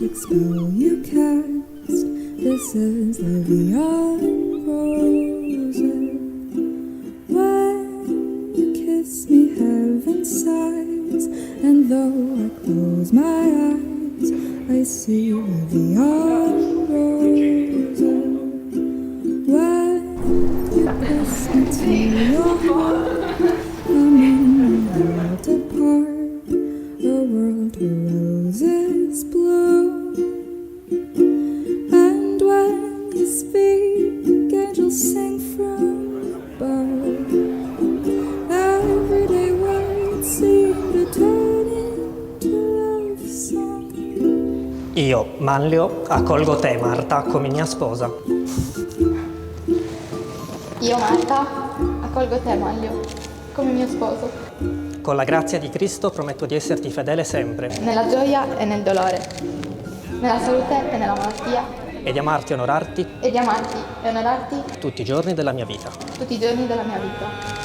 magic spell you cast. This is Levian Roses. When you kiss me, heaven sighs, and though I close my eyes, I see Levian Roses. When you kiss me to your heart, I'm in the world apart, a world where roses bloom. And when you speak, angels sing from above. Everyday words seem to turn into love song. Io, Manlio, accolgo te, Marta, come mia sposa. Io, Marta, accolgo te, Manlio, come mio sposo, Con la grazia di Cristo prometto di esserti fedele sempre nella gioia e nel dolore, nella salute e nella malattia, e di amarti e onorarti e di amarti e onorarti tutti i giorni della mia vita. tutti i giorni della mia vita.